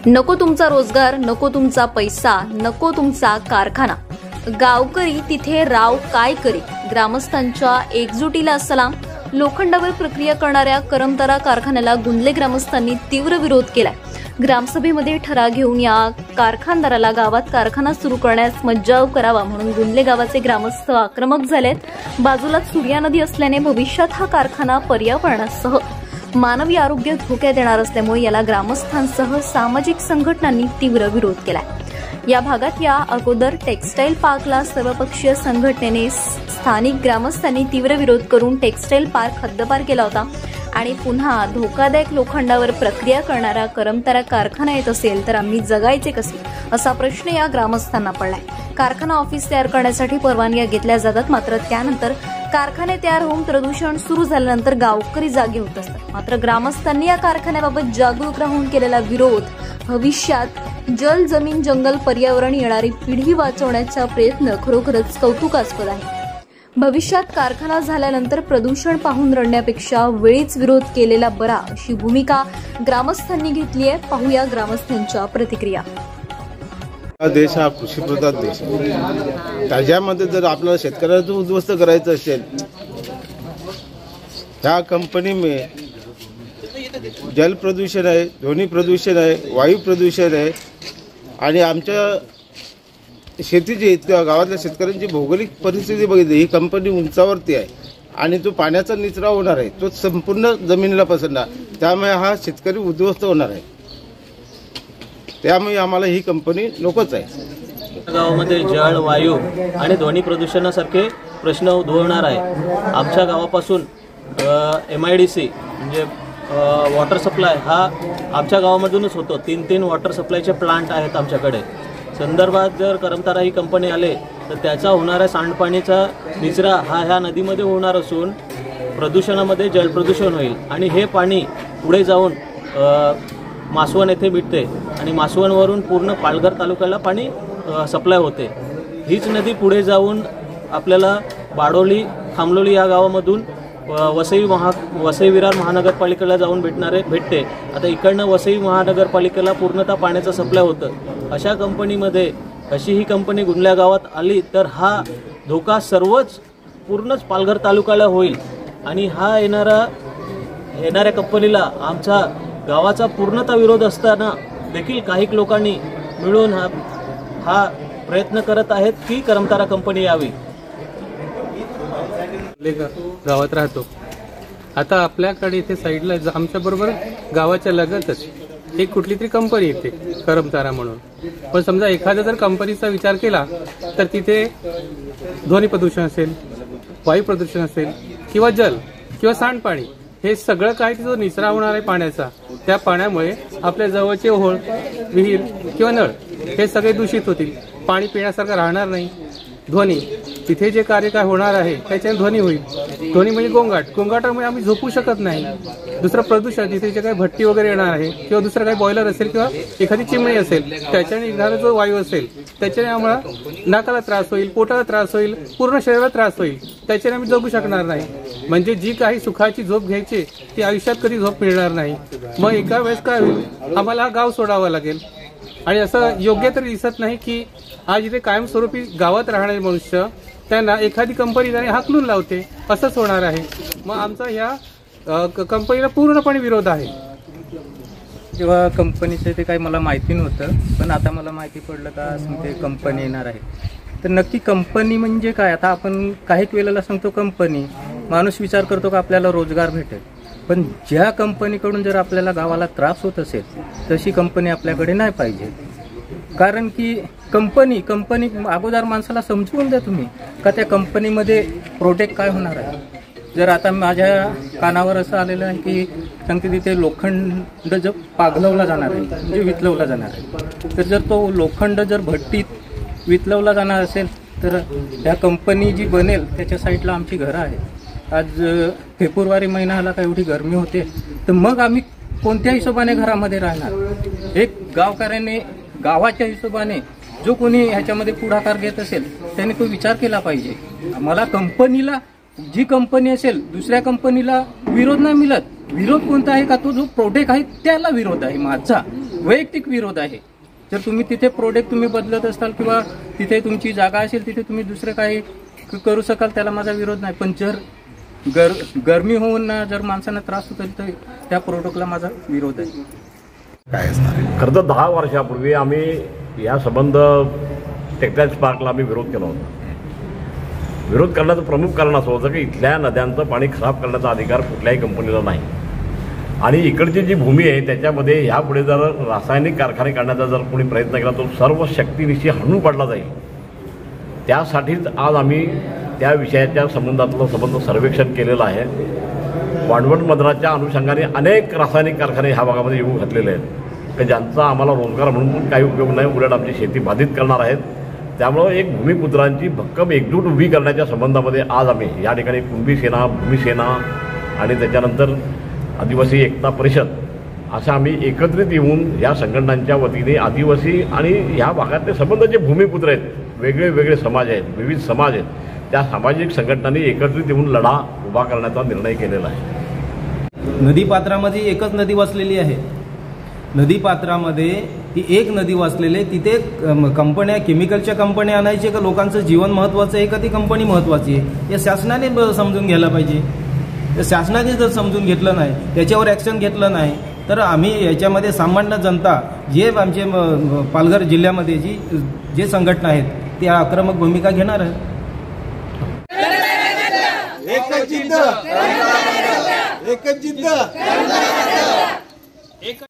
नको तुमचा रोजगार, नको तुमचा पैसा, नको तुमचा कारखाना. गावकरी तिथे राव काय करी. ग्रामस्थांच्या एकजुटीला सलाम. लोखंडावर प्रक्रिया करणाऱ्या करमतारा कारखान्याला गुंदले ग्रामस्थांनी तीव्र विरोध केलाय. ग्रामसभेमध्ये ठराव घेऊन या कारखानदाराला गावात कारखाना सुरू करण्यास मज्जाव करावा म्हणून गुंदले गावाचे ग्रामस्थ आक्रमक झालेत. बाजूलाच सूर्या नदी असल्याने भविष्यात हा कारखाना पर्यावरणासह मानवी आरोग्य धोक्यात येणार असल्यामुळे याला ग्रामस्थांसह सामाजिक संघटनांनी तीव्र विरोध केलाय. या भागात या अगोदर टेक्सटाईल पार्कला सर्वपक्षीय संघटनेने स्थानिक ग्रामस्थांनी तीव्र विरोध करून टेक्सटाईल पार्क हद्दपार केला होता आणि पुन्हा धोकादायक लोखंडावर प्रक्रिया करणारा करमतारा कारखाना येत असेल तर आम्ही जगायचे कसे असा प्रश्न या ग्रामस्थांना पडलाय. कारखाना ऑफिस तयार करण्यासाठी परवानग्या घेतल्या जातात, मात्र त्यानंतर कारखाने तयार होऊन प्रदूषण सुरू झाल्यानंतर गावकरी जागे होत असतात. मात्र ग्रामस्थांनी या कारखान्याबाबत जागरूक राहून केलेला विरोध भविष्यात जल, जमीन, जंगल, पर्यावरण, येणारी पिढी वाचवण्याचा प्रयत्न खरोखरच कौतुकास्पद आहे. भविष्यात कारखाना झाल्यानंतर प्रदूषण पाहून रडण्यापेक्षा वेळीच विरोध केलेला बरा अशी भूमिका ग्रामस्थांनी घेतली आहे. पाहूया ग्रामस्थांच्या प्रतिक्रिया. देश हा कृषीप्रधान देश आहे. त्याच्यामध्ये जर आपल्याला शेतकऱ्याचं उद्ध्वस्त करायचं असेल, ह्या कंपनीमध्ये जल प्रदूषण आहे, ध्वनी प्रदूषण आहे, वायू प्रदूषण आहे आणि आमच्या शेतीची किंवा गावातल्या शेतकऱ्यांची भौगोलिक परिस्थिती बघितली, ही कंपनी उंचावरती आहे आणि तो पाण्याचा निचरा होणार आहे, तो संपूर्ण जमिनीला पसरणार, त्यामुळे हा शेतकरी उद्ध्वस्त होणार आहे. त्यामुळे आम्हाला ही कंपनी नकोच आहे. गावामध्ये जळ, वायू आणि ध्वनी प्रदूषणासारखे प्रश्न उद्भवणार आहे. आमच्या गावापासून MIDC म्हणजे वॉटर सप्लाय हा आमच्या गावामधूनच होतो. 3 वॉटर सप्लायचे प्लांट आहेत आमच्याकडे. संदर्भात जर करमतारा ही कंपनी आले तर त्याचा होणारा सांडपाणीचा निचरा हा ह्या नदीमध्ये होणार असून प्रदूषणामध्ये जलप्रदूषण होईल आणि हे पाणी पुढे जाऊन मासवण येथे मिळते आणि मासवणवरून पूर्ण पालघर तालुक्याला पाणी सप्लाय होते. हीच नदी पुढे जाऊन आपल्याला बाडोली, खामलोली या गावामधून वसई विरार महानगरपालिकेला जाऊन भेटते. आता इकडनं वसई महानगरपालिकेला पूर्णतः पाण्याचा सप्लाय होतं. अशा कंपनीमध्ये अशी ही कंपनी गुंदल्या गावात आली तर हा धोका पूर्णच पालघर तालुक्याला होईल आणि हा येणाऱ्या कंपनीला आमचा गावाचा पूर्णतः विरोध असताना देखील काही लोकांनी मिळून हा प्रयत्न करत आहेत की करमतारा कंपनी यावी. गावात राहतो. आता आपल्याकडे इथे साईडला आमच्या बरोबर गावाच्या लगतच एक कुठली तरी कंपनी येते करमतारा म्हणून. पण समजा एखाद्या जर कंपनीचा विचार केला तर तिथे ध्वनी प्रदूषण असेल, वायू प्रदूषण असेल किंवा जल किंवा सांडपाणी हे सगळं काही जो निचरा होणार आहे पाण्याचा, त्या पाण्यामुळे आपल्या जवळचे ओहोळ, विहीर किंवा नळ हे सगळे दूषित होतील. पाणी पिण्यासारखं राहणार नाही. ध्वनी तिथे जे कार्य काय होणार आहे त्याच्याने ध्वनी होईल. ध्वनी म्हणजे गोंगाटामुळे आम्ही झोपू शकत नाही. दुसरं प्रदूषण, तिथे जे काही भट्टी वगैरे येणार आहे किंवा दुसरं काही बॉयलर असेल किंवा एखादी चिमणी असेल त्याच्याने निघणारा जो वायू असेल त्याच्याने आम्हाला नाकाला त्रास होईल, पोटाला त्रास होईल, पूर्ण शरीराला त्रास होईल. त्याच्याने आम्ही जगू शकणार नाही. म्हणजे जी काही सुखाची झोप घ्यायची ती आयुष्यात कधी झोप मिळणार नाही. मग एका वेळेस काय होईल, आम्हाला हा गाव सोडावा लागेल. आणि असं योग्य तरी दिसत नाही की आज इथे कायमस्वरूपी गावात राहणारे मनुष्य त्यांना एखादी कंपनी त्याने हाकलून लावते, असंच होणार आहे. मग आमचा ह्या कंपनीला पूर्णपणे विरोध आहे. जेव्हा कंपनीचं ते काही मला माहिती नव्हतं, पण आता मला माहिती पडलं का ते कंपनी येणार आहे. तर नक्की कंपनी म्हणजे काय. आता आपण काही वेळेला सांगतो कंपनी, माणूस विचार करतो का आपल्याला रोजगार भेटेल. पण ज्या कंपनीकडून जर आपल्याला गावाला त्रास होत असेल तशी कंपनी आपल्याकडे नाही पाहिजे. कारण की कंपनी अगोदर माणसाला समजवून द्या तुम्ही का त्या कंपनीमध्ये प्रोडक्ट काय होणार आहे. जर आता माझ्या कानावर असं आलेलं आहे की सांगते तिथे लोखंड जर पाघलवला जाणार आहे म्हणजे वितलवला जाणार आहे, तर जर तो लोखंड जर भट्टीत वितलवला जाणार असेल तर त्या कंपनी जी बनेल त्याच्या साईडला आमची घरं आहेत. आज फेब्रुवारी महिन्याला काय एवढी गरमी होते, तर मग आम्ही कोणत्या हिशोबाने घरामध्ये राहणार. एक गावकऱ्याने गावाच्या हिशोबाने जो कोणी ह्याच्यामध्ये पुढाकार घेत असेल त्याने तो विचार केला पाहिजे. मला कंपनीला, जी कंपनी असेल दुसऱ्या कंपनीला विरोध नाही मिळत. विरोध कोणता आहे का, तो जो प्रोडक्ट आहे त्याला विरोध आहे माझा. वैयक्तिक विरोध आहे. जर तुम्ही तिथे प्रोडक्ट तुम्ही बदलत असाल किंवा तिथे तुमची जागा असेल तिथे तुम्ही दुसरं काही करू शकाल, त्याला माझा विरोध नाही. पण जर गरमी होऊन जर माणसांना त्रास होतो तर त्या प्रोडक्टला माझा विरोध आहे. काय असणार खरं तर 10 वर्षापूर्वी आम्ही या संबंध टेक्सटाईल पार्कला आम्ही विरोध केला होता. विरोध करण्याचं प्रमुख कारण असं होतं की इथल्या नद्यांचं पाणी खराब करण्याचा अधिकार कुठल्याही कंपनीला नाही आणि इकडची जी भूमी आहे त्याच्यामध्ये ह्यापुढे जर रासायनिक कारखाने काढण्याचा जर कोणी प्रयत्न केला तो सर्व शक्तीनिशी हाणून पाडला जाईल. त्यासाठीच आज आम्ही त्या विषयाच्या संबंध सर्वेक्षण केलेलं आहे. वाढवण बंदराच्या अनुषंगाने अनेक रासायनिक कारखाने ह्या भागामध्ये येऊ घातलेले आहेत की ज्यांचा आम्हाला रोजगार म्हणून पण काही उपयोग नाही, उलट आमची शेती बाधित करणार आहेत. त्यामुळं एक भूमिपुत्रांची भक्कम एकजूट उभी करण्याच्या संबंधामध्ये आज आम्ही या ठिकाणी कुणबी सेना, भूमिसेना आणि त्याच्यानंतर आदिवासी एकता परिषद असं आम्ही एकत्रित येऊन या संघटनांच्या वतीने आदिवासी आणि ह्या भागातले संबंध जे भूमिपुत्र आहेत, वेगळे वेगळे समाज आहेत, विविध समाज आहेत, त्या सामाजिक संघटनांनी एकत्रित येऊन लढा उभा करण्याचा निर्णय केलेला आहे. नदीपात्रामध्ये एकच नदी वसलेली आहे. नदीपात्रामध्ये ती एक नदी वसलेली, तिथे कंपन्या, केमिकलच्या कंपन्या आणायचे का लोकांचं जीवन महत्त्वाचं आहे का ती कंपनी महत्त्वाची आहे, हे शासनाने समजून घ्यायला पाहिजे. तर शासनाने जर समजून घेतलं नाही, त्याच्यावर ॲक्शन घेतलं नाही तर आम्ही याच्यामध्ये सामान्य जनता जे आमचे पालघर जिल्ह्यामध्ये जे संघटना आहेत ते आक्रमक भूमिका घेणार आहे. एकच जिद्द